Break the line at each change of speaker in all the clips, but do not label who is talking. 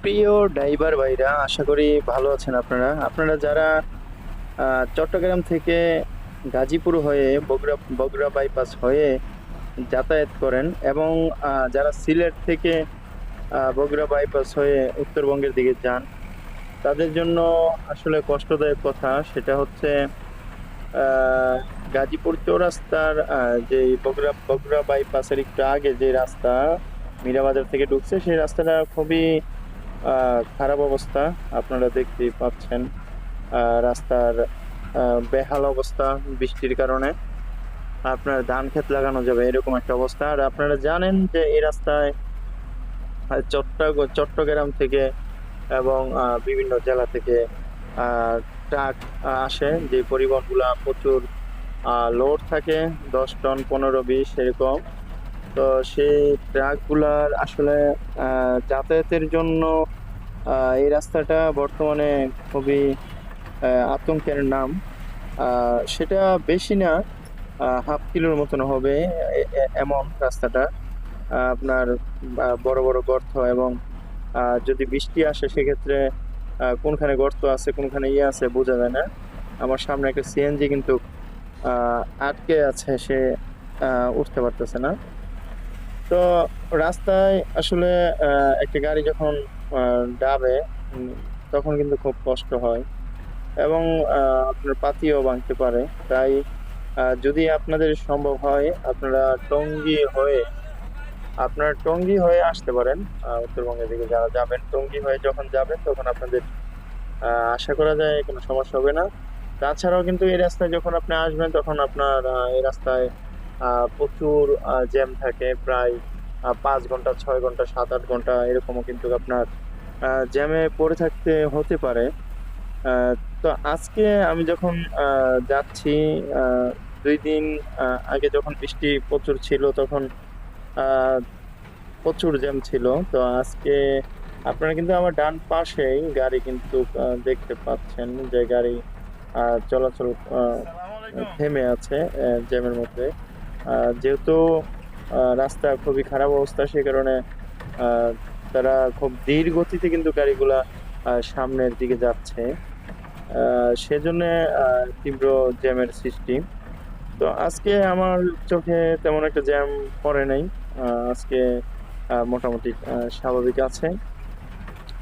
প্রিয় ড্রাইভার ভাইরা, আশা করি ভালো আছেন আপনারা। আপনারা যারা চট্টগ্রাম থেকে গাজীপুর হয়ে বগুড়া বগুড়া বাইপাস হয়ে যাতায়াত করেন এবং যারা সিলেট থেকে বগুড়া বাইপাস হয়ে উত্তরবঙ্গের দিকে যান, তাদের জন্য আসলে কষ্টদায়ক কথা। সেটা হচ্ছে আহ, গাজীপুর চৌরাস্তার যে বগুড়া বগুড়া বাইপাসের একটু আগে যে রাস্তা মীরাবাজার থেকে ঢুকছে, সেই রাস্তাটা খুবই খারাপ অবস্থা। আপনারা দেখতেই পাচ্ছেন রাস্তার বেহাল অবস্থা। বৃষ্টির কারণে আপনার ধান ক্ষেত লাগানো যাবে এরকম একটা অবস্থা। আর আপনারা জানেন যে এই রাস্তায় চট্টগ্রাম থেকে এবং বিভিন্ন জেলা থেকে ট্রাক আসে, যে পরিবহনগুলা প্রচুর লোড থাকে, 10 টন 15-20 এরকম। তো সেই ট্রাক গুলার আসলে যাতায়াতের জন্য এই রাস্তাটা বর্তমানে খুবই আতঙ্কের নাম। সেটা বেশি না, 1/2 কিলোর মতন হবে এমন রাস্তাটা। আপনার বড় বড় গর্ত, এবং যদি বৃষ্টি আসে সেক্ষেত্রে কোনখানে গর্ত আছে কোনখানে ইয়ে আছে বোঝা যায় না। আমার সামনে একটা সিএনজি কিন্তু আহ, আটকে আছে, সে উঠতে পারতেছে না। তো রাস্তায় আসলে একটা গাড়ি যখন ডাবে, উম, তখন কিন্তু খুব কষ্ট হয়, এবং আপনার পাতিও ভাঙতে পারে। তাই যদি আপনাদের সম্ভব হয়, আপনারা টঙ্গী হয়ে আসতে পারেন। উত্তরবঙ্গের দিকে যারা যাবেন, টঙ্গী হয়ে যখন যাবেন তখন আপনাদের আশা করা যায় কোনো সমস্যা হবে না। তাছাড়াও কিন্তু এই রাস্তায় যখন আপনি আসবেন তখন আপনার এই রাস্তায় প্রচুর জ্যাম থাকে, প্রায় 5 ঘন্টা 6 ঘন্টা 7-8 ঘন্টা এরকমও কিন্তু আপনার জ্যামে পড়ে থাকতে হতে পারে। আহ, তো আজকে আমি যখন যাচ্ছি, আহ, 2 দিন আগে যখন বৃষ্টি প্রচুর ছিল তখন আহ, প্রচুর জ্যাম ছিল। তো আজকে আপনারা কিন্তু আমার ডান পাশেই গাড়ি কিন্তু দেখতে পাচ্ছেন যে গাড়ি চলাচল থেমে আছে জ্যামের মধ্যে। যেহেতু রাস্তা খুবই খারাপ অবস্থা, সে কারণে আহ, তারা খুব ধীর গতিতে কিন্তু গাড়িগুলা সামনের দিকে যাচ্ছে। সেজন্য তীব্র জ্যামের সৃষ্টি। তো আজকে আমার চোখে তেমন একটা জ্যাম পড়ে নাই। আজকে মোটামুটি স্বাভাবিক আছে।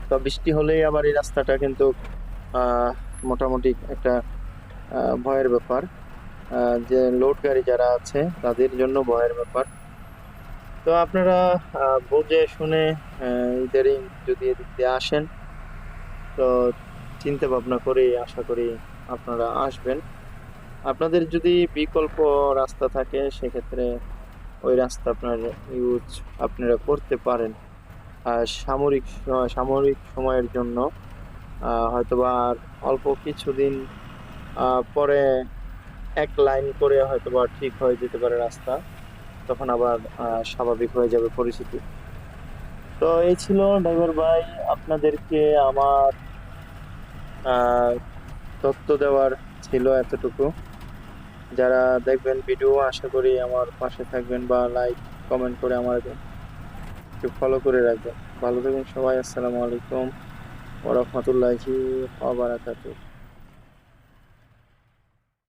তো বৃষ্টি হলেই আবার এই রাস্তাটা কিন্তু আহ মোটামুটি একটা ভয়ের ব্যাপার। যে লোড গাড়ি যারা আছে তাদের জন্য ভয়ের ব্যাপার। তো আপনারা বুঝে শুনে ইদারিং যদি এদিক দিয়ে আসেন, তো চিন্তা ভাবনা করে আশা করি আপনারা আসবেন। আপনাদের যদি বিকল্প রাস্তা থাকে সেক্ষেত্রে ওই রাস্তা আপনার ইউজ আপনারা করতে পারেন। সাময়িক সময়ের জন্য হয়তোবা আর অল্প কিছুদিন পরে এক লাইন করে হয়তোবা ঠিক হয়ে যেতে পারে রাস্তা, তখন আবার স্বাভাবিক হয়ে যাবে পরিস্থিতি। তো এই ছিল ড্রাইভার ভাই, আপনাদেরকে আমার আহ তথ্য দেওয়ার ছিল এতটুকু। যারা দেখবেন ভিডিও, আশা করি আমার পাশে থাকবেন বা লাইক কমেন্ট করে আমার একটু ফলো করে রাখবেন। ভালো থাকবেন সবাই। আসসালামু আলাইকুম ওয়া রাহমাতুল্লাহি ওয়া বারাকাতুহু।